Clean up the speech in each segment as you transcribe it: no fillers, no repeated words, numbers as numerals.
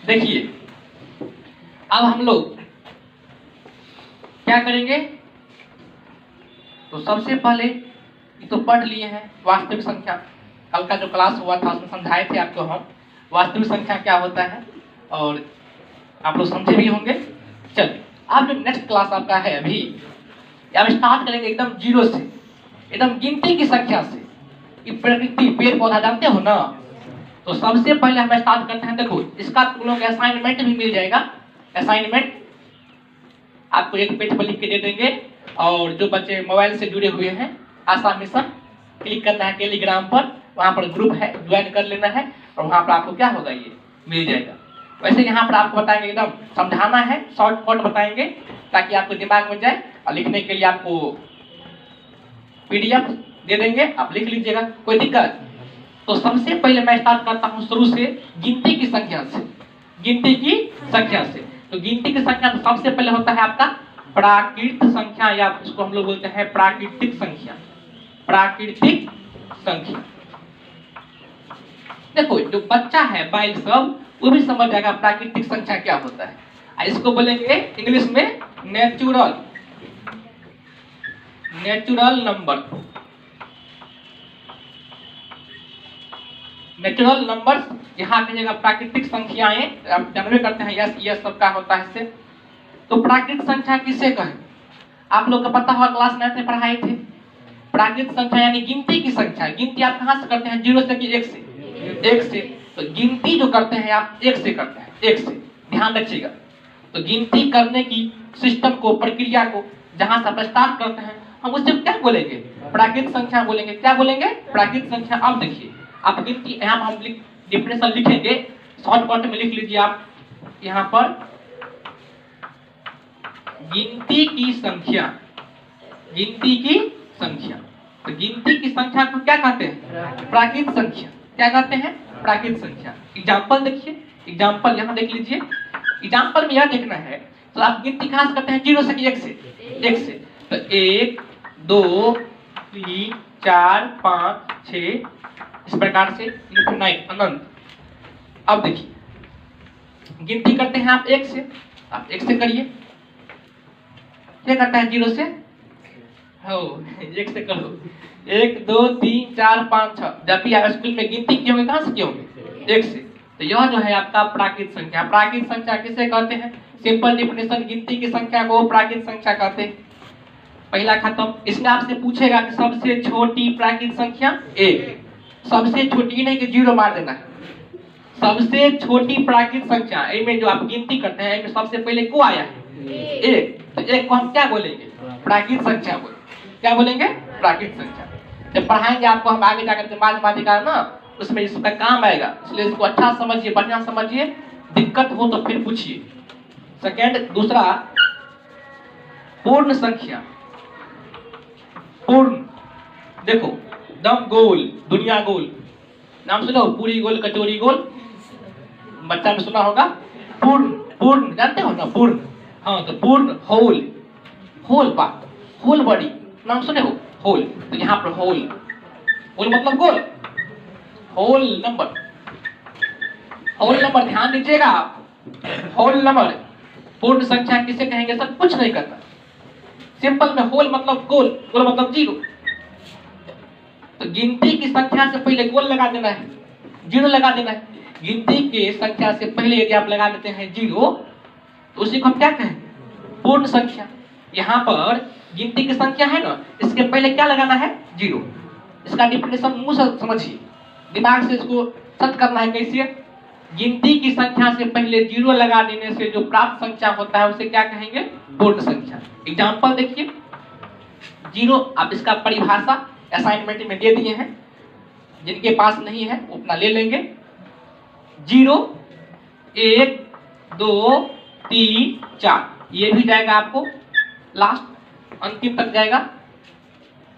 देखिए अब हम लोग क्या करेंगे, तो सबसे पहले ये तो पढ़ लिए हैं वास्तविक संख्या। कल का जो क्लास हुआ था उसमें समझाए थे आपको हम वास्तविक संख्या क्या होता है, और आप लोग समझे भी होंगे। चलिए अब जो नेक्स्ट क्लास आपका है अभी, अब स्टार्ट करेंगे एकदम जीरो से, एकदम गिनती की संख्या से। ये प्रकृति पेड़ पौधा जानते हो ना, तो सबसे पहले हम स्टार्ट करते हैं। देखो इसका तुम लोग असाइनमेंट भी मिल जाएगा। असाइनमेंट आपको एक पेज पर लिख के दे देंगे, और जो बच्चे मोबाइल से जुड़े हुए हैं आशा मिशन, क्लिक करना है टेलीग्राम पर, वहां पर ग्रुप है, ज्वाइन कर लेना है, और वहां पर आपको क्या होगा ये मिल जाएगा। वैसे यहाँ पर आपको बताएंगे, एकदम समझाना है, शॉर्टकट बताएंगे ताकि आपको दिमाग में जाए, और लिखने के लिए आपको पीडीएफ दे देंगे, आप लिख लीजिएगा, कोई दिक्कत। तो सबसे पहले मैं स्टार्ट करता हूँ शुरू से गिनती की संख्या से। गिनती की संख्या से, तो गिनती की संख्या तो सबसे पहले होता है आपका प्राकृत संख्या, या इसको हम लोग बोलते हैं प्राकृतिक संख्या। प्राकृतिक संख्या, देखो जो बच्चा है बाइल सब वो भी समझ जाएगा प्राकृतिक संख्या क्या होता है। इसको बोलेंगे इंग्लिश में नेचुरल नंबर। नेचुरल नंबर यहाँ की जगह प्राकृतिक संख्याएं, आप जानवे करते हैं यस यस सबका होता है इससे। तो प्राकृतिक संख्या किसे कहें, आप लोग को पता होगा, क्लास 9 में पढ़ाए थे। प्राकृतिक संख्या यानी गिनती की संख्या। गिनती आप कहाँ से करते हैं, जीरो से कि एक से? एक से। तो गिनती जो करते हैं आप एक से करते हैं, एक से, ध्यान रखिएगा। तो गिनती करने की सिस्टम को, प्रक्रिया को जहां से आप स्टार्ट करते हैं, हम उससे क्या बोलेंगे, प्राकृतिक संख्या बोलेंगे। क्या बोलेंगे, प्राकृतिक संख्या। अब देखिए आप गिनती, यहाँ हम डिफिनेशन लिखेंगे, शॉर्टकट में लिख लीजिए आप यहाँ पर, गिनती की संख्या। गिनती की संख्या, तो गिनती की संख्या को क्या कहते हैं, प्राकृतिक संख्या। क्या कहते हैं, प्राकृतिक संख्या। एग्जाम्पल देखिए, एग्जाम्पल यहाँ देख लीजिए। एग्जाम्पल में यह देखना है, तो आप गिनती कहाँ से करते हैं, जीरो से कि एक से? एक से। तो 1 2 3 4 5 6 इस प्रकार से इनफिनाइट, अनंत। अब देखिए गिनती करते हैं आप एक से, आप एक से करिए। क्या करता है, जीरो से हो, एक से करो। 1 2 3 4 5 6, जब भी आप स्कूल में गिनती किए होंगे कहाँ से किए होंगे, एक से। तो यह जो है आपका प्राकृतिक संख्या। प्राकृतिक संख्या किसे कहते हैं, सिंपल डिफिनेशन, गिनती की संख्या को प्राकृतिक संख्या कहते हैं। पहला खत्म। इसमें आपसे पूछेगा कि सबसे छोटी प्राकृतिक संख्या एक। सबसे छोटी नहीं कि जीरो मार देना है, सबसे छोटी प्राकृतिक संख्या। इनमें जो आप गिनती करते हैं इनमें सबसे पहले को आया है एक, तो एक को हम क्या बोलेंगे, प्राकृतिक संख्या बोलेंगे। क्या बोलेंगे, प्राकृतिक संख्या। जब पढ़ाएंगे आपको हम आगे जाकर माध्यमिका ना, उसमें इसका काम आएगा, इसलिए इसको अच्छा समझिए, बढ़िया समझिए, दिक्कत हो तो फिर पूछिए। सेकेंड, दूसरा पूर्ण संख्या। पूर्ण, देखो दम गोल, दुनिया गोल, नाम सुनो, पूरी गोल कचोरी गोल, बच्चा में सुना होगा। पूर्ण, पूर्ण जानते हो ना, पूर्ण। हाँ तो पूर्ण, होल, होल बात, होल बॉडी, नाम सुने हो, होल। तो यहाँ पर होल, होल मतलब गोल, होल नंबर। होल नंबर ध्यान दीजिएगा आप, होल नंबर पूर्ण संख्या किसे कहेंगे, सब कुछ नहीं करता। सिंपल में होल मतलब गोल, गोल मतलब जीरो। तो गिनती की संख्या से पहले गोल लगा देना है, जीरो लगा देना है। गिनती के संख्या से पहले यदि आप लगा देते हैं जीरो, तो उसी को हम क्या कहें, पूर्ण संख्या। यहाँ पर गिनती की संख्या है ना, इसके पहले क्या लगाना है, जीरो। इसका डिफिनेशन मुंह से समझिए, दिमाग से इसको सच करना है। कैसे, गिनती की संख्या से पहले जीरो लगा देने से जो प्राप्त संख्या होता है उसे क्या कहेंगे, पूर्ण संख्या। एग्जाम्पल देखिए, जीरो, आप इसका परिभाषा असाइनमेंट में दे दिए हैं, जिनके पास नहीं है वो अपना ले लेंगे। जीरो, 1 2 3 4, ये भी जाएगा आपको लास्ट अंतिम तक जाएगा।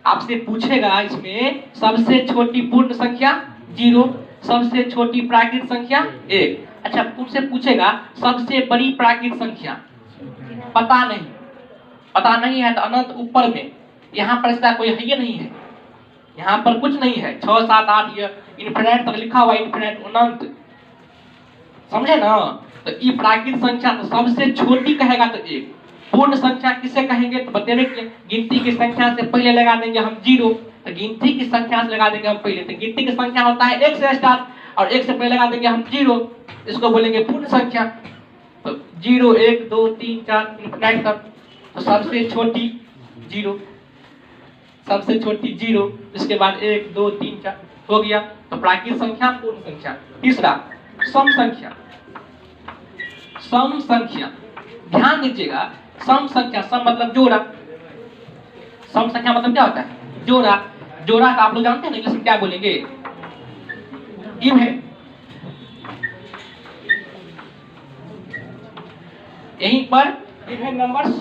आपसे पूछेगा इसमें सबसे छोटी पूर्ण संख्या जीरो, सबसे छोटी प्राकृतिक संख्या एक। अच्छा तुमसे पूछेगा सबसे बड़ी प्राकृतिक संख्या, पता नहीं, पता नहीं है तो अनंत ऊपर में, यहाँ पर इसका कोई है नहीं है, यहाँ पर कुछ नहीं है। 6 7 8 ये इन्फिनिट तक लिखा हुआ, इन्फिनिट, अनंत। समझे ना? तो ये प्राकृत संख्या तो सबसे छोटी कहेगा तो एक। पूर्ण संख्या किसे कहेंगे तो बतेंगे कि गिनती की संख्या से पहले लगा देंगे हम 0, तो गिनती की संख्या से लगा देंगे हम पहले, तो गिनती की संख्या होता है 1 से स्टार्ट, और 1 से पहले लगा देंगे हम 0, इसको बोलेंगे पूर्ण संख्या। तो 0 1 2 3 4 इंफिनाइट तक, तो सबसे छोटी 0, सबसे छोटी 0, इसके बाद 1 2 3 4 हो गया। तो प्राकृत संख्या, पूर्ण संख्या। तीसरा सम संख्या। सम संख्या, ध्यान दीजिएगा, सम संख्या, सम मतलब जोड़ा, सम संख्या मतलब क्या होता है? जोड़ा। जोड़ा का आप लोग जानते हैं ना, इंग्लिश में क्या बोलेंगे? इवन। यहीं पर इवन नंबर्स,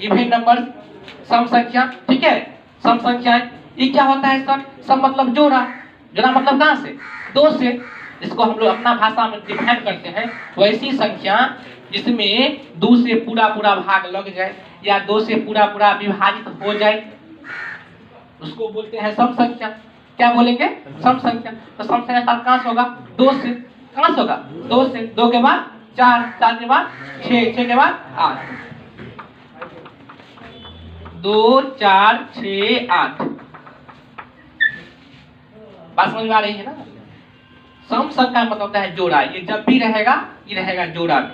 इवन नंबर्स, सम संख्या, ठीक है, सम संख्याएं। ये क्या होता है सर? सम मतलब जोड़ा। जोड़ा मतलब कहां से? 2 से। इसको हम लोग अपना भाषा में डिफाइन करते हैं, वैसी संख्या जिसमें 2 से पूरा पूरा भाग लग जाए या 2 से पूरा पूरा विभाजित हो जाए, उसको बोलते हैं सम संख्या। क्या बोलेंगे? सम संख्या। तो सम संख्या स्टार्ट कहां से होगा? 2 से। कहां से होगा? 2 से। 2 के बाद 4, 4 के बाद 6, 6 के बाद 8, 2 4 6 8। बात समझ में आ रही है ना? सम संख्या मतलब होता है जोड़ा। ये जब भी रहेगा, ये रहेगा जोड़ा में।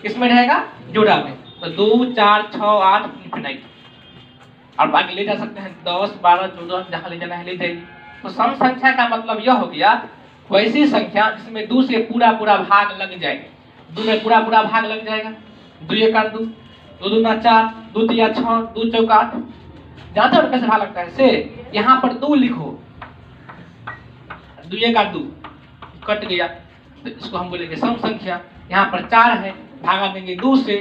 किसमें रहेगा? जोड़ा में। तो 2 4 6 8 इंफिनाइट। और आगे ले जा सकते हैं 10 12 14, जहां ले जाना है ले जाइए। तो सम संख्या का मतलब यह हो गया वैसी संख्या जिसमें 2 से पूरा पूरा भाग लग जाए। 2 में पूरा पूरा भाग लग जाएगा। 2 1 2, 2 2 4, 2 3 6, 2 4 8। जानते हो कैसे भाग लगता है? से यहाँ पर 2 लिखो, 2 1 2 कट गया, तो इसको हम बोलेंगे सम संख्या। यहाँ पर 4 है, भागा देंगे 2 से,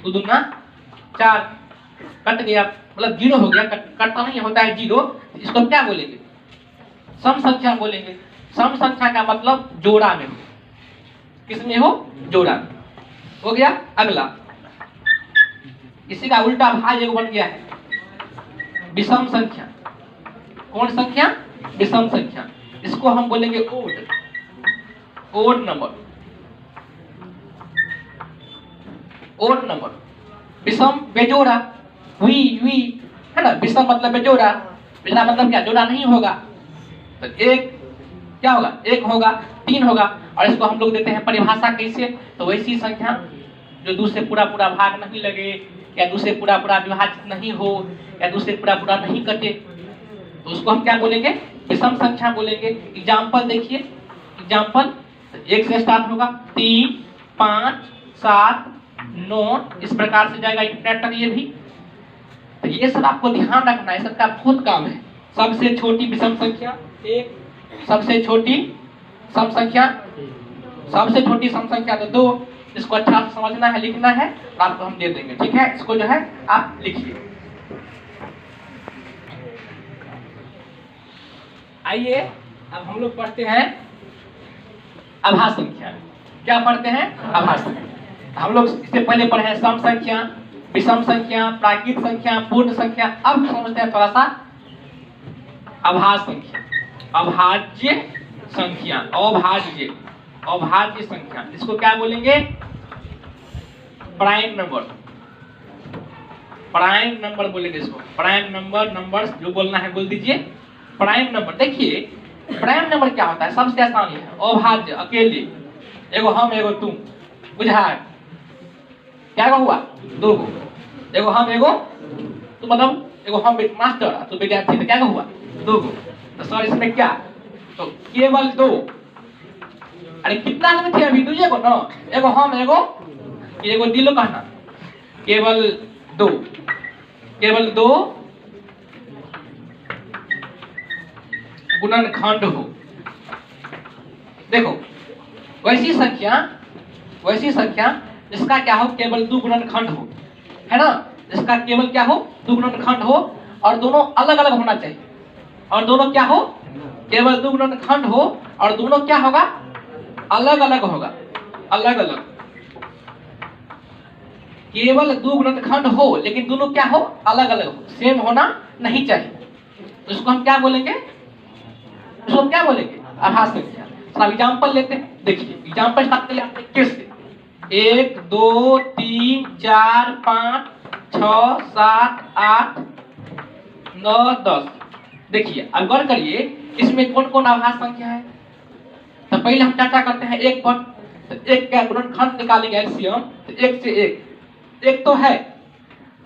2 2 4, कट गया, मतलब 0 हो गया। कटता नहीं होता है 0, इसको क्या बोलेंगे? सम संख्या बोलेंगे। सम संख्या का मतलब जोड़ा में हो। किसमें हो? जोड़ा में। हो गया। अगला, इसी का उल्टा भाग एक बन गया है विषम संख्या। कौन संख्या? विषम संख्या। इसको हम बोलेंगे odd, odd number, odd number. विषम बेजोड़ा, वी है ना? विषम मतलब बेजोड़ा, बेजोड़ा मतलब क्या? जोड़ा नहीं होगा। तो 1 क्या होगा? 1 होगा, 3 होगा। और इसको हम लोग देते हैं परिभाषा कैसे? तो वैसी संख्या जो 2 से पूरा पूरा भाग नहीं लगे, या 2 से पूरा पूरा विभाजित नहीं हो, या 2 से पूरा पूरा नहीं कटे, तो उसको हम क्या बोलेंगे? विषम संख्या बोलेंगे। एग्जाम्पल देखिए, एग्जाम्पल 1 से स्टार्ट होगा, 3 5 7 9, इस प्रकार से जाएगा इंफिनिट तक ये भी। तो ये सब आपको ध्यान रखना है, सबका बहुत काम है। सबसे छोटी विषम संख्या 1, सबसे छोटी सम संख्या, सबसे छोटी सम संख्या तो 2। इसको अच्छा से समझना है, लिखना है, और आपको हम दे देंगे, ठीक है? इसको जो है आप लिखिए। आइए अब हम लोग पढ़ते हैं आभास संख्या। क्या पढ़ते हैं? आभास संख्या। हम लोग इससे पहले पढ़े हैं सम संख्या, विषम संख्या, प्राकृत संख्या, पूर्ण संख्या। अब समझते हैं थोड़ा सा आभास संख्या, अभाज्य संख्या, अभाज्य, अभाज्य संख्या। इसको क्या बोलेंगे? प्राइम नंबर, प्राइम नंबर बोलेंगे इसको। प्राइम नंबर, नंबर्स जो बोलना है बोल दीजिए। प्राइम नंबर, देखिए प्राइम नंबर क्या होता है? सबसे आसान है, अभाज्य, अकेले, एगो हम एगो तुम, बुझा? क्या हुआ? 2 गो, एगो हम एगो तो मतलब एगो हम मास्टर तो विद्यार्थी, तो क्या हुआ? 2 गो। तो सर इसमें क्या? तो केवल 2। अरे कितना आदमी थे अभी? 2 को ना, एगो हम एगो दिलो कहना, केवल 2, केवल 2 गुणनखंड हो। देखो वैसी संख्या इसका क्या हो? केवल 2 गुणनखंड हो, है ना? इसका केवल क्या हो? 2 गुणनखंड हो, और दोनों अलग अलग होना चाहिए। और दोनों क्या हो? केवल 2 गुणनखंड हो, और दोनों क्या होगा? अलग अलग होगा, अलग अलग। केवल 2 गुणनखंड हो, लेकिन दोनों क्या हो? अलग अलग हो, सेम होना नहीं चाहिए। तो इसको हम क्या बोलेंगे? इसको हम क्या बोलेंगे? आभास संख्या। सब एग्जाम्पल लेते हैं। देखिए एग्जाम्पल स्टार्ट कर लिया आपने किस से 1 2 3 4 5 6 7 8 9 10। देखिए अब गौर करिए इसमें कौन कौन आभास संख्या है। तो पहले हम चर्चा करते हैं एक पर। तो एक का गुणनखंड निकालेंगे एलसीएम। तो एक से एक तो है,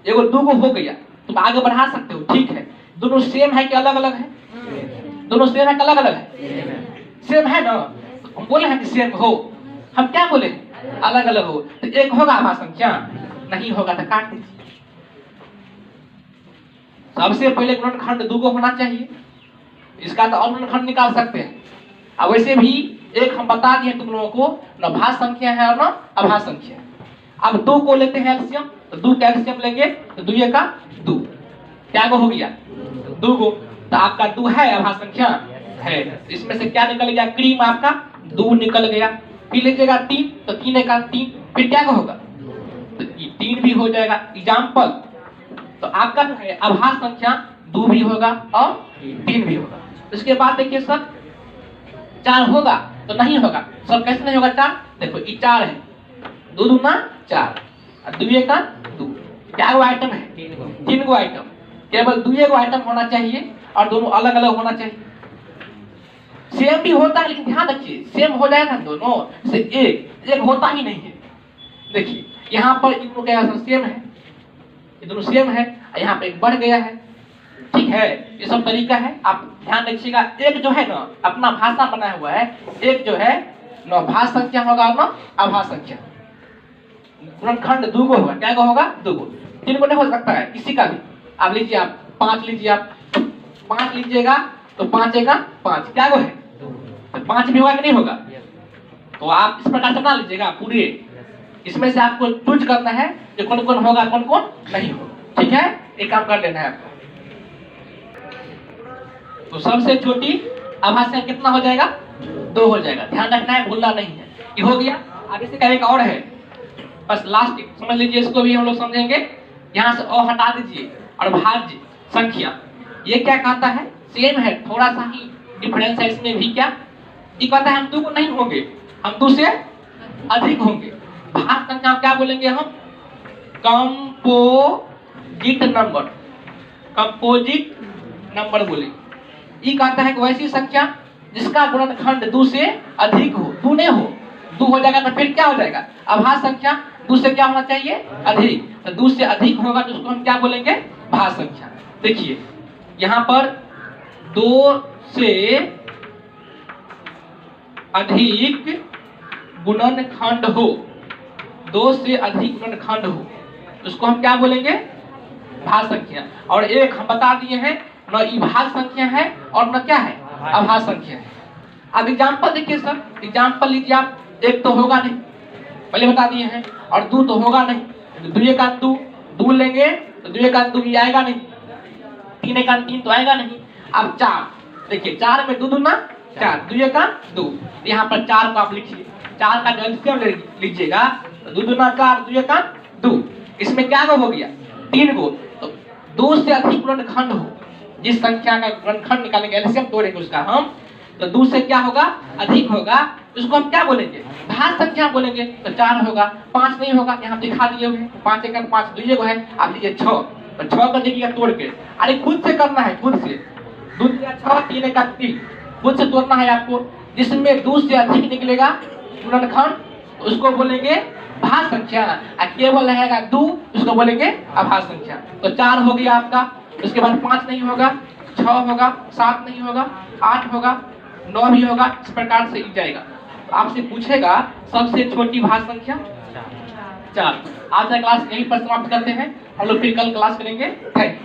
एगो दो को हो गया, तुम आगे बढ़ा सकते हो, ठीक है। दोनों सेम है कि अलग अलग है? दोनों सेम है कि अलग अलग है? सेम है ना। हम बोले हैं कि सेम हो, हम क्या बोले अलग अलग हो। तो एक होगा आभास संख्या, नहीं होगा तो काट दीजिए। सबसे पहले गुणनखंड दो को होना चाहिए, इसका तो और गुणनखंड निकाल सकते हैं। अब वैसे भी एक हम बता दिए तुम लोगों को, न भाज्य संख्या है और न अभाज्य संख्या है। अब दो को लेते हैं एलसीएम। तो दो का एलसीएम लेंगे तो दुए का दो, क्या को हो गया दो को। तो आपका दो है अभाज्य संख्या है, इसमें से क्या निकल गया क्रीम आपका दो निकल गया। फिर लीजिएगा तीन, तो तीन का तीन, फिर क्या होगा तो तीन भी हो जाएगा। एग्जाम्पल तो आपका जो है अभाज्य संख्या दो भी होगा और तीन भी होगा। इसके बाद देखिए सर चार होगा तो नहीं होगा सर, कैसे नहीं होगा चार? देखो ये चार है, दो दूना चार और दुए का दो, क्या गो आइटम है? तीन गो आइटम। केवल दुए गो आइटम होना चाहिए और दोनों अलग अलग होना चाहिए। सेम भी होता है लेकिन ध्यान रखिए सेम हो जाएगा दोनों से एक होता ही नहीं है। देखिए यहाँ पर इन लोग का सेम है, ये दोनों सेम है, यहाँ पे एक बढ़ गया है, ठीक है। ये सब तरीका है, आप ध्यान रखिएगा। एक जो है ना अपना भाषा बना हुआ है, एक जो है न भाज्य संख्या होगा न अभाज्य संख्या। गुणनखंड दो को होगा, क्या को होगा दो को, तीन को नहीं हो सकता है किसी का भी। आप लीजिए, आप पांच लीजिए, आप पांच लीजिएगा तो पांच का पांच, क्या को है तो पांच भी होगा कि नहीं होगा। तो आप इस प्रकार से बना लीजिएगा पूरे, इसमें से आपको चूज करना है जो कौन कौन होगा कौन कौन नहीं होगा, ठीक है। एक काम कर लेना है आपको। तो सबसे छोटी अभाज्य कितना हो जाएगा? दो हो जाएगा, ध्यान रखना है, भूलना नहीं है। ये हो गया। आगे से एक और है, बस लास्ट समझ लीजिए, इसको भी हम लोग समझेंगे। यहाँ से और हटा दीजिए और भाज्य संख्या, ये क्या कहता है? सेम है, थोड़ा सा ही डिफरेंस है इसमें भी। क्या ये कहता है? हम दो को नहीं होंगे, हम दो से अधिक होंगे। भाज्य संख्या क्या बोलेंगे हम? कंपोजिट नंबर, कंपोजिट नंबर बोलेंगे। ये कहता है कि वैसी संख्या जिसका गुणनखंड दो से अधिक हो, दो नहीं हो, दो हो जाएगा तो फिर क्या हो जाएगा? अभाज्य संख्या। दो से क्या होना चाहिए? अधिक। तो दो से अधिक होगा तो उसको हम क्या बोलेंगे? भाज्य संख्या। देखिए यहाँ पर दो से अधिक गुणनखंड हो, दो से अधिक गुणनखंड हो, उसको हम क्या बोलेंगे? भाज्य संख्या। और एक हम बता दिए हैं न ये भाज्य संख्या है और न क्या है? अभाज्य संख्या है। अब एग्जाम्पल देखिए सर, एग्जाम्पल लीजिए आप। एक तो होगा नहीं, पहले बता दिए हैं, और दो तो होगा नहीं, तो दुए का दो, दो लेंगे तो दुए का दो ये आएगा नहीं, तीन का तीन तो आएगा नहीं। अब चार, देखिए चार में दो दूना चार, दुए का दो, यहाँ पर चार को आप लिखिए, चार का एलसीएम लीजिएगा तो दो दूना चार, दुए का दो। इसमें क्या हो गया? तीन को। तो दो से अधिक गुणनखंड हो, जिस संख्या का गुणनखंड निकालेंगे एलसीएम तोड़ेंगे उसका हम, तो दो से क्या होगा? अधिक होगा, उसको हम क्या बोलेंगे? भाज्य संख्या बोलेंगे। तो चार होगा, पांच नहीं होगा, यहाँ दिखा दिए हुए, पांच एक पांच दुइये को है। आप लीजिए छह, तो छह का देखिएगा तोड़ के, अरे खुद से करना है, खुद से। दो छह, तीन का तीन, खुद से तोड़ना है आपको। जिसमें दो से अधिक निकलेगा गुणनखंड उसको बोलेंगे भाज्य संख्या, केवल रहेगा दो उसको बोलेंगे अभाज्य संख्या। तो चार हो गया आपका, उसके बाद पांच नहीं होगा, छह होगा, सात नहीं होगा, आठ होगा, नौ भी होगा, इस प्रकार से जाएगा। आपसे पूछेगा सबसे छोटी भाज्य संख्या चार। आज का क्लास यहीं पर समाप्त करते हैं, हम लोग फिर कल क्लास करेंगे। Thank you.